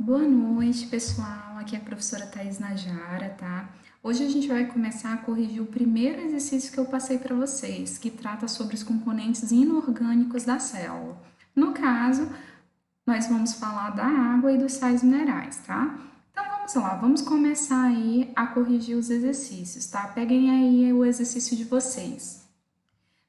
Boa noite, pessoal. Aqui é a professora Thaís Najara, tá? Hoje a gente vai começar a corrigir o primeiro exercício que eu passei para vocês, que trata sobre os componentes inorgânicos da célula. No caso, nós vamos falar da água e dos sais minerais, tá? Então vamos lá, vamos começar aí a corrigir os exercícios, tá? Peguem aí o exercício de vocês.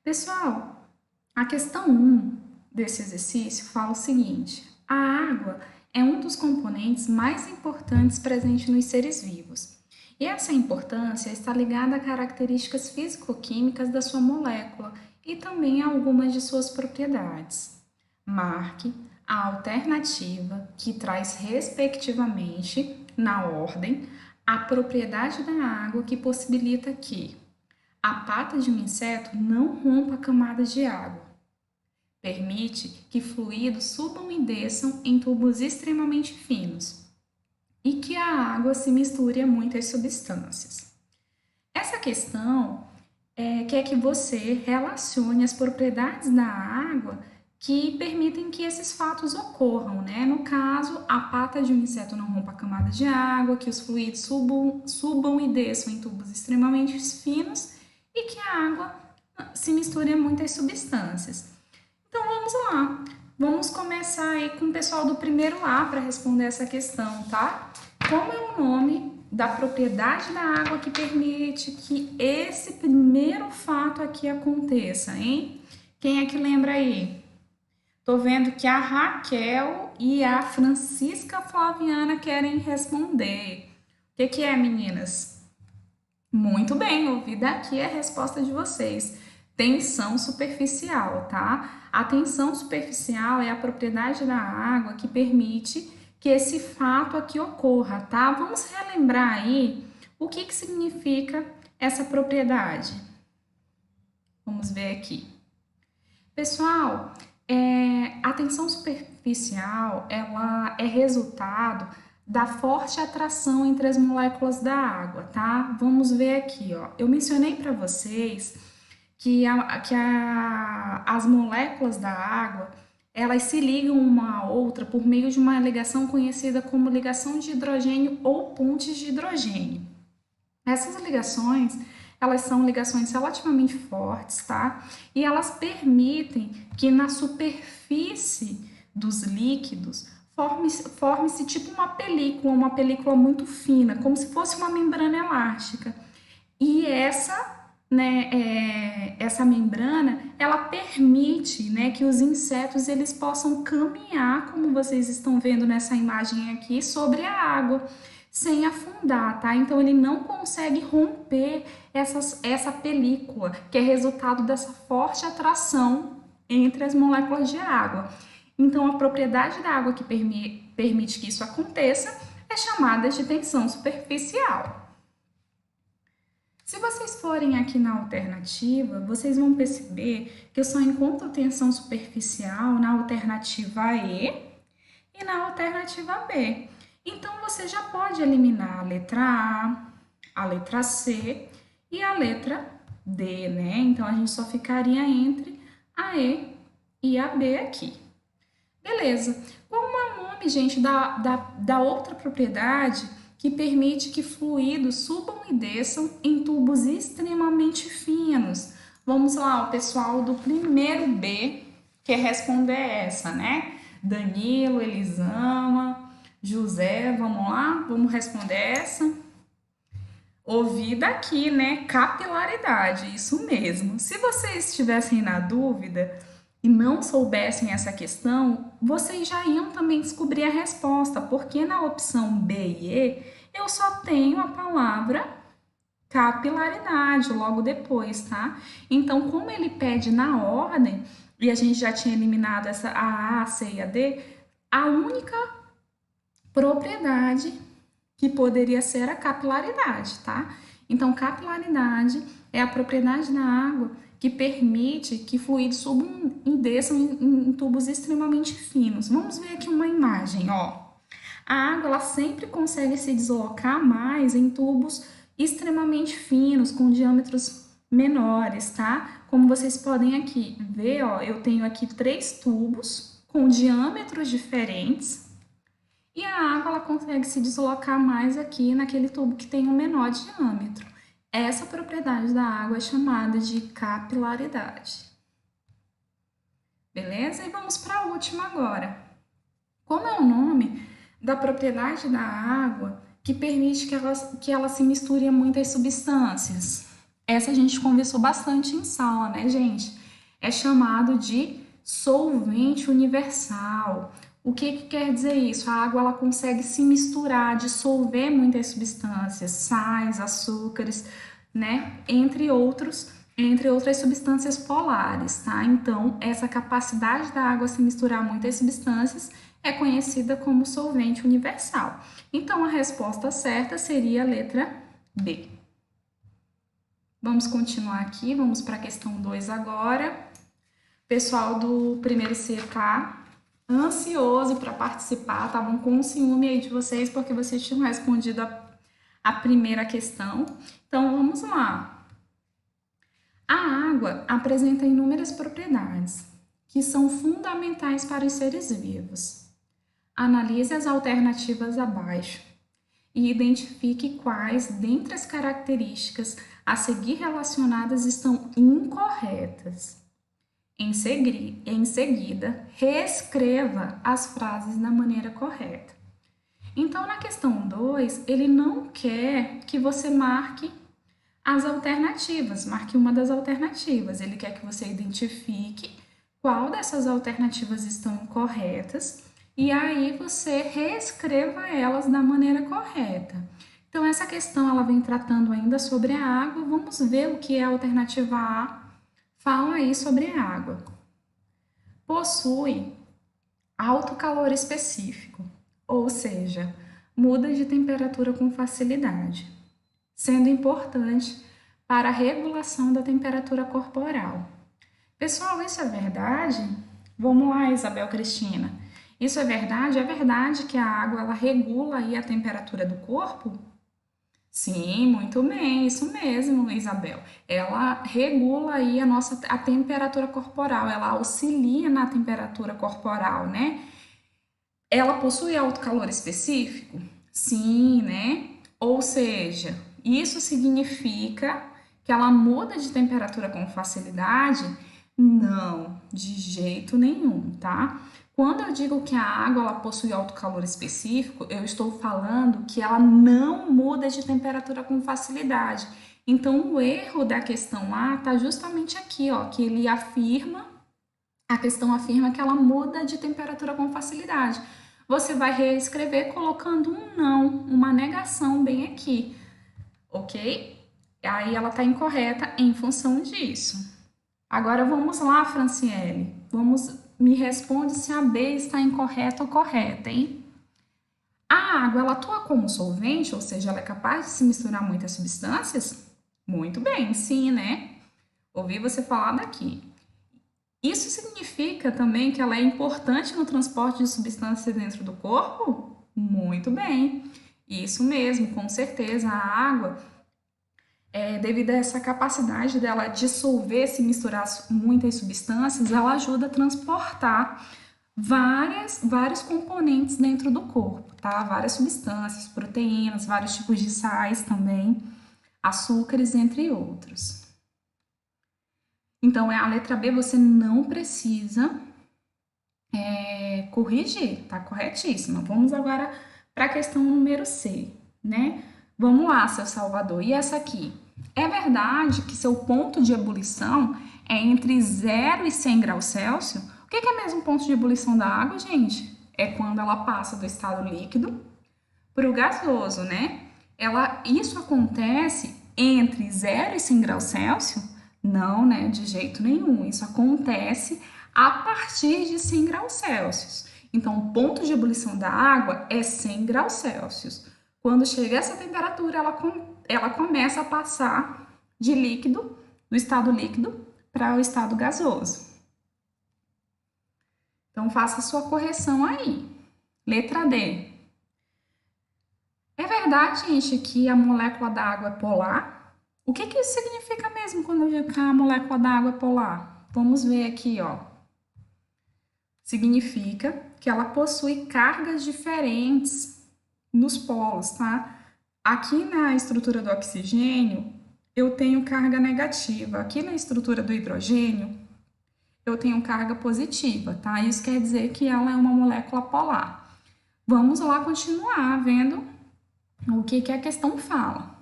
Pessoal, a questão 1 desse exercício fala o seguinte: a água é um dos componentes mais importantes presentes nos seres vivos. E essa importância está ligada a características físico-químicas da sua molécula e também a algumas de suas propriedades. Marque a alternativa que traz, respectivamente, na ordem, a propriedade da água que possibilita que a pata de um inseto não rompa camadas de água. Permite que fluidos subam e desçam em tubos extremamente finos e que a água se misture a muitas substâncias. Essa questão quer que você relacione as propriedades da água que permitem que esses fatos ocorram, né? No caso, a pata de um inseto não rompa a camada de água, que os fluidos subam e desçam em tubos extremamente finos e que a água se misture a muitas substâncias. Então vamos lá, vamos começar aí com o pessoal do primeiro A para responder essa questão, tá? Como é o nome da propriedade da água que permite que esse primeiro fato aqui aconteça, hein? Quem é que lembra aí? Tô vendo que a Raquel e a Francisca Flaviana querem responder. O que é, meninas? Muito bem, ouvi daqui a resposta de vocês. Tensão superficial, tá? A tensão superficial é a propriedade da água que permite que esse fato aqui ocorra, tá? Vamos relembrar aí o que significa essa propriedade. Vamos ver aqui. Pessoal, a tensão superficial, ela é resultado da forte atração entre as moléculas da água, tá? Vamos ver aqui, ó. Eu mencionei para vocês que as moléculas da água, elas se ligam uma à outra por meio de uma ligação conhecida como ligação de hidrogênio ou pontes de hidrogênio. Essas ligações, elas são ligações relativamente fortes, tá? E elas permitem que na superfície dos líquidos forme-se tipo uma película muito fina, como se fosse uma membrana elástica. E essa membrana, ela permite, né, que os insetos eles possam caminhar, como vocês estão vendo nessa imagem aqui, sobre a água, sem afundar, tá? Então ele não consegue romper essa película, que é resultado dessa forte atração entre as moléculas de água. Então a propriedade da água que permite que isso aconteça é chamada de tensão superficial. Se vocês forem aqui na alternativa, vocês vão perceber que eu só encontro tensão superficial na alternativa E e na alternativa B. Então, você já pode eliminar a letra A letra C e a letra D, né? Então, a gente só ficaria entre a E e a B aqui. Beleza. Qual é o nome, gente, da outra propriedade que permite que fluidos subam e desçam em tubos extremamente finos? Vamos lá, o pessoal do primeiro B quer responder essa, né? Danilo, Elisama, José, vamos lá? Vamos responder essa? Ouvi daqui, né? Capilaridade, isso mesmo. Se vocês estivessem na dúvida e não soubessem essa questão, vocês já iam também descobrir a resposta, porque na opção B e E eu só tenho a palavra capilaridade logo depois, tá? Então, como ele pede na ordem, e a gente já tinha eliminado a A, C e a D, a única propriedade que poderia ser a capilaridade, tá? Então, capilaridade é a propriedade da água que permite que fluidos subam e desçam em tubos extremamente finos. Vamos ver aqui uma imagem, ó. A água, ela sempre consegue se deslocar mais em tubos extremamente finos, com diâmetros menores, tá? Como vocês podem aqui ver, ó, eu tenho aqui 3 tubos com diâmetros diferentes e a água ela consegue se deslocar mais aqui naquele tubo que tem um menor diâmetro. Essa propriedade da água é chamada de capilaridade. Beleza? E vamos para a última agora. Como é o nome da propriedade da água que permite que ela se misture a muitas substâncias? Essa a gente conversou bastante em sala, né, gente? É chamado de solvente universal. O que quer dizer isso? A água ela consegue se misturar, dissolver muitas substâncias, sais, açúcares, né? Entre outras substâncias polares, tá? Então, essa capacidade da água se misturar a muitas substâncias é conhecida como solvente universal. Então, a resposta certa seria a letra B. Vamos continuar aqui, vamos para a questão 2 agora. Pessoal do primeiro C tá ansioso para participar, estavam com ciúme aí de vocês porque vocês tinham respondido a primeira questão. Então, vamos lá. A água apresenta inúmeras propriedades que são fundamentais para os seres vivos. Analise as alternativas abaixo e identifique quais dentre as características a seguir relacionadas estão incorretas. Em seguida, reescreva as frases da maneira correta. Então, na questão 2, ele não quer que você marque as alternativas, marque uma das alternativas. Ele quer que você identifique qual dessas alternativas estão incorretas e aí você reescreva elas da maneira correta. Então, essa questão ela vem tratando ainda sobre a água. Vamos ver o que é a alternativa A. Fala aí sobre a água. Possui alto calor específico, ou seja, muda de temperatura com facilidade, sendo importante para a regulação da temperatura corporal. Pessoal, isso é verdade? Vamos lá, Isabel Cristina. Isso é verdade? É verdade que a água ela regula aí a temperatura do corpo? Sim, muito bem, isso mesmo, Isabel. Ela regula aí a temperatura corporal, ela auxilia na temperatura corporal, né? Ela possui alto calor específico? Sim, né? Ou seja, isso significa que ela muda de temperatura com facilidade? Não, de jeito nenhum, tá? Quando eu digo que a água ela possui alto calor específico, eu estou falando que ela não muda de temperatura com facilidade. Então, o erro da questão A está justamente aqui, ó, que ele afirma, a questão afirma que ela muda de temperatura com facilidade. Você vai reescrever colocando um não, uma negação bem aqui, ok? Aí ela está incorreta em função disso. Agora vamos lá, Franciele. Me responde se a B está incorreta ou correta, hein? A água, ela atua como solvente, ou seja, ela é capaz de se misturar muitas substâncias? Muito bem, sim, né? Ouvi você falar daqui. Isso significa também que ela é importante no transporte de substâncias dentro do corpo? Muito bem. Isso mesmo, com certeza. A água devido a essa capacidade dela dissolver, se misturar muitas substâncias, ela ajuda a transportar vários componentes dentro do corpo, tá? Várias substâncias, proteínas, vários tipos de sais também, açúcares, entre outros. Então, a letra B você não precisa corrigir, tá corretíssima. Vamos agora para a questão número C, né? Vamos lá, seu Salvador. E essa aqui? É verdade que seu ponto de ebulição é entre 0 e 100 graus Celsius? O que é mesmo ponto de ebulição da água, gente? É quando ela passa do estado líquido para o gasoso, né? Isso acontece entre 0 e 100 graus Celsius? Não, né? De jeito nenhum. Isso acontece a partir de 100 graus Celsius. Então, o ponto de ebulição da água é 100 graus Celsius. Quando chega essa temperatura, ela começa a passar de líquido, do estado líquido, para o estado gasoso. Então, faça a sua correção aí. Letra D. É verdade, gente, que a molécula da água é polar? O que isso significa mesmo quando eu digo que a molécula da água é polar? Vamos ver aqui, ó. Significa que ela possui cargas diferentes nos polos, tá? Aqui na estrutura do oxigênio, eu tenho carga negativa. Aqui na estrutura do hidrogênio, eu tenho carga positiva, tá? Isso quer dizer que ela é uma molécula polar. Vamos lá continuar vendo o que a questão fala.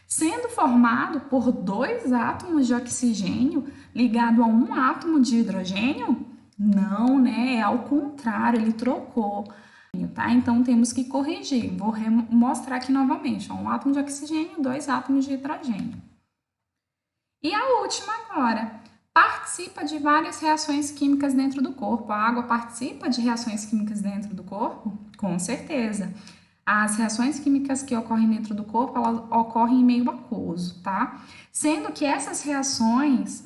Sendo formado por dois átomos de oxigênio ligado a um átomo de hidrogênio? Não, né? É ao contrário, ele trocou, tá? Então temos que corrigir. Vou mostrar aqui novamente, ó, um átomo de oxigênio, dois átomos de hidrogênio. E a última agora, participa de várias reações químicas dentro do corpo. A água participa de reações químicas dentro do corpo? Com certeza. As reações químicas que ocorrem dentro do corpo, elas ocorrem em meio aquoso, tá? Sendo que as reações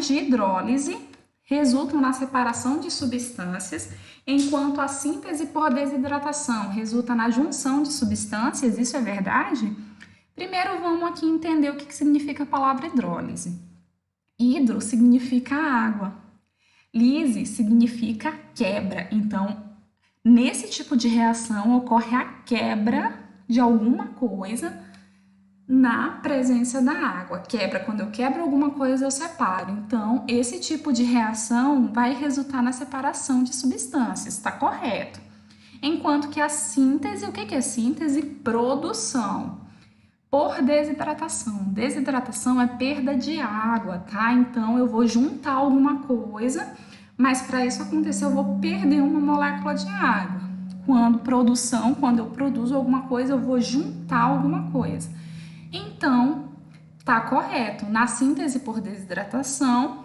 de hidrólise resultam na separação de substâncias, enquanto a síntese por desidratação resulta na junção de substâncias. Isso é verdade? Primeiro vamos aqui entender o que significa a palavra hidrólise. Hidro significa água, lise significa quebra. Então, nesse tipo de reação ocorre a quebra de alguma coisa na presença da água. Quebra, quando eu quebro alguma coisa, eu separo. Então, esse tipo de reação vai resultar na separação de substâncias, está correto? Enquanto que a síntese, o que é síntese? Produção por desidratação. Desidratação é perda de água, tá? Então, eu vou juntar alguma coisa, mas para isso acontecer, eu vou perder uma molécula de água. Quando eu produzo alguma coisa, eu vou juntar alguma coisa. Então, tá correto. Na síntese por desidratação,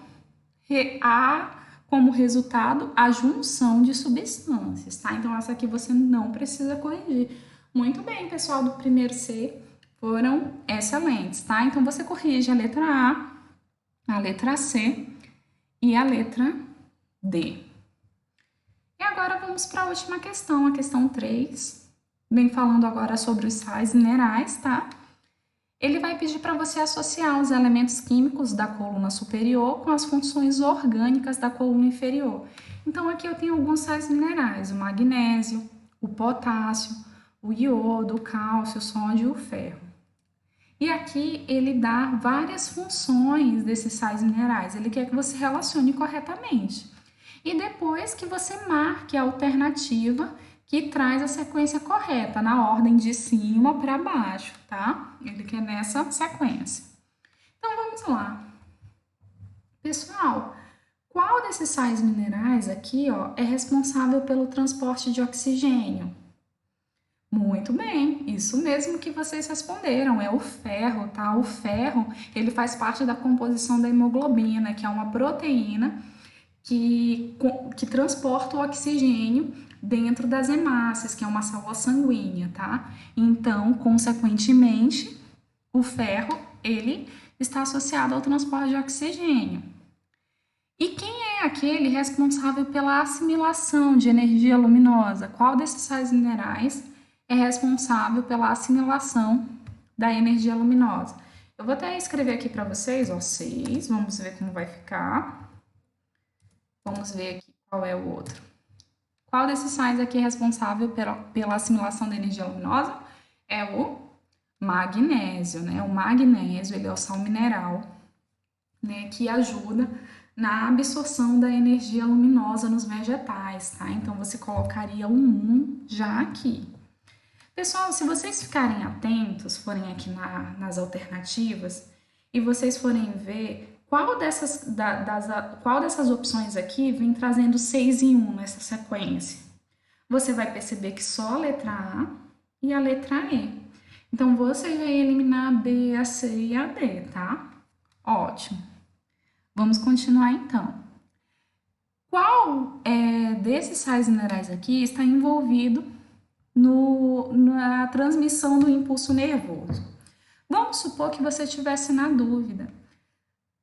há como resultado a junção de substâncias, tá? Então, essa aqui você não precisa corrigir. Muito bem, pessoal do primeiro C, foram excelentes, tá? Então, você corrige a letra a letra C e a letra D. E agora vamos para a última questão, a questão 3. Vem falando agora sobre os sais minerais, tá? Ele vai pedir para você associar os elementos químicos da coluna superior com as funções orgânicas da coluna inferior. Então, aqui eu tenho alguns sais minerais, o magnésio, o potássio, o iodo, o cálcio, o sódio e o ferro. E aqui ele dá várias funções desses sais minerais, ele quer que você relacione corretamente. E depois que você marque a alternativa que traz a sequência correta, na ordem de cima para baixo, tá? Ele quer nessa sequência. Então, vamos lá. Pessoal, qual desses sais minerais aqui, ó, é responsável pelo transporte de oxigênio? Muito bem, isso mesmo que vocês responderam, é o ferro, tá? O ferro, ele faz parte da composição da hemoglobina, que é uma proteína que transporta o oxigênio dentro das hemácias, que é uma célula sanguínea, tá? Então, consequentemente, o ferro, ele está associado ao transporte de oxigênio. E quem é aquele responsável pela assimilação de energia luminosa? Qual desses sais minerais é responsável pela assimilação da energia luminosa? Eu vou até escrever aqui para vocês, ó, 6, vamos ver como vai ficar. Vamos ver aqui qual é o outro. Qual desses sais aqui é responsável pela assimilação da energia luminosa? É o magnésio, né? O magnésio, ele é o sal mineral, né, que ajuda na absorção da energia luminosa nos vegetais, tá? Então, você colocaria um 1 já aqui. Pessoal, se vocês ficarem atentos, forem aqui nas alternativas, e vocês forem ver qual dessas opções aqui vem trazendo 6 em 1 nessa sequência, você vai perceber que só a letra A e a letra E. Então, você vai eliminar a B, a C e a D, tá? Ótimo. Vamos continuar então. Qual desses sais minerais aqui está envolvido na transmissão do impulso nervoso? Vamos supor que você estivesse na dúvida.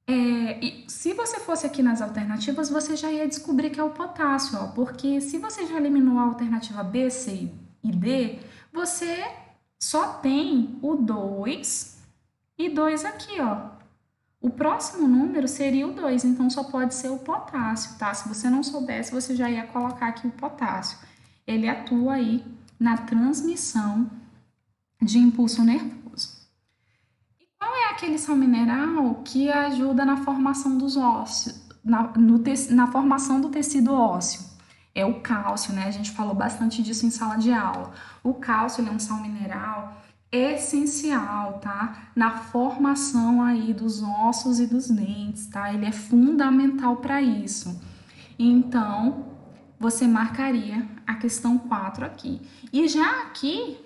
E se você fosse aqui nas alternativas, você já ia descobrir que é o potássio, ó, porque se você já eliminou a alternativa B, C e D, você só tem o 2 e 2 aqui, ó. O próximo número seria o 2, então só pode ser o potássio, tá? Se você não soubesse, você já ia colocar aqui o potássio. Ele atua aí na transmissão de impulso nervoso. E qual é aquele sal mineral que ajuda na formação dos ossos, na formação do tecido ósseo? É o cálcio, né? A gente falou bastante disso em sala de aula. O cálcio, ele é um sal mineral essencial, tá? Na formação aí dos ossos e dos dentes, tá? Ele é fundamental para isso. Então, você marcaria a questão 4 aqui. E já aqui,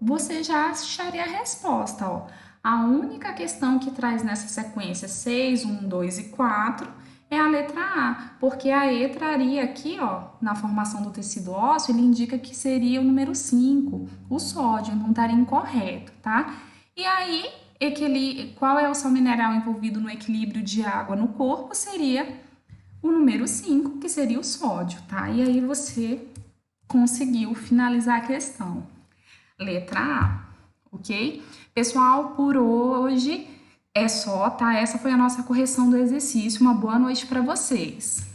você já acharia a resposta, ó. A única questão que traz nessa sequência 6, 1, 2 e 4 é a letra A, porque a E traria aqui, ó, na formação do tecido ósseo, ele indica que seria o número 5, o sódio, então estaria incorreto, tá? E aí, qual é o sal mineral envolvido no equilíbrio de água no corpo? Seria o número 5, que seria o sódio, tá? E aí você conseguiu finalizar a questão. Letra A, ok? Pessoal, por hoje é só, tá? Essa foi a nossa correção do exercício. Uma boa noite para vocês.